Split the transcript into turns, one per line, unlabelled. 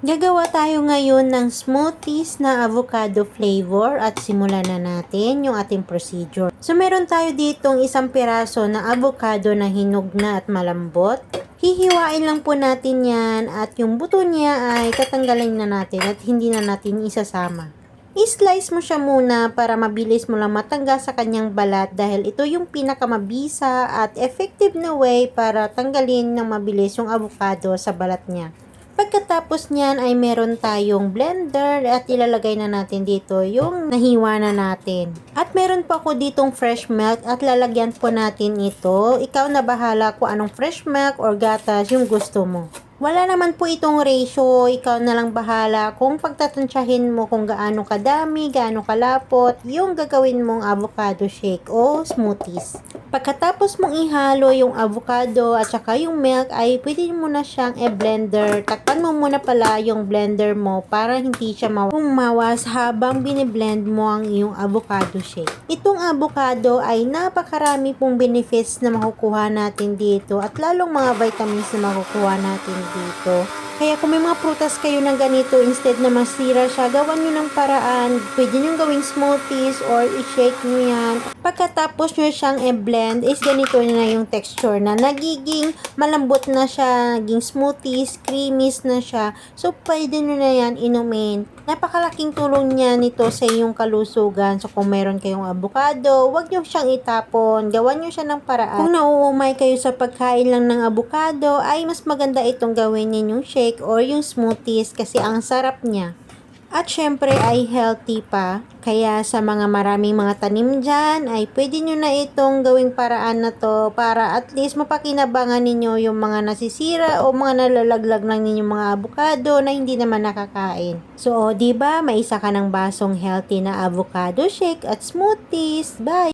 Gagawa tayo ngayon ng smoothies na avocado flavor at simulan na natin yung ating procedure. So meron tayo ditong isang piraso na avocado na hinog na at malambot. Hihiwain lang po natin yan at yung buto niya ay tatanggalin na natin at hindi na natin isasama. I-slice mo siya muna para mabilis mo lang matanggal sa kanyang balat dahil ito yung pinakamabisa at effective na way para tanggalin ng mabilis yung avocado sa balat niya. Pagkatapos niyan ay meron tayong blender at ilalagay na natin dito yung nahiwa na natin. At meron pa ako ditong fresh milk at lalagyan po natin ito. Ikaw na bahala kung anong fresh milk or gatas yung gusto mo. Wala naman po itong ratio, ikaw na lang bahala kung pagtatansyahin mo kung gaano kadami, gaano kalapot, yung gagawin mong avocado shake o smoothies. Pagkatapos mong ihalo yung avocado at saka yung milk ay pwede mo na siyang i-blender. Takpan mo muna pala yung blender mo para hindi siya mawas habang biniblend mo ang iyong avocado shake. Itong avocado ay napakarami pong benefits na makukuha natin dito at lalong mga vitamins na makukuha natin dito. Kaya kung may mga prutas kayo na ganito, instead na masira siya, gawan nyo ng paraan. Pwede nyo gawing smoothies or i-shake nyo yan. Pagkatapos nyo siyang i-blend, is ganito na yung texture na nagiging malambot na siya, naging smoothies, creamies na siya. So, pwede nyo na yan inumin. Napakalaking tulong niya nito sa iyong kalusugan. So, kung meron kayong avocado, wag nyo siyang itapon. Gawan nyo siya ng paraan. Kung nauumay kayo sa pagkain lang ng avocado, ay mas maganda itong gawin ninyong shake or yung smoothies kasi ang sarap niya. At syempre ay healthy pa. Kaya sa mga maraming mga tanim dyan, ay pwede nyo na itong gawing paraan na to para at least mapakinabangan ninyo yung mga nasisira o mga nalalaglag ng ninyong mga avocado na hindi naman nakakain. So, diba, may isa ka ng basong healthy na avocado shake at smoothies. Bye!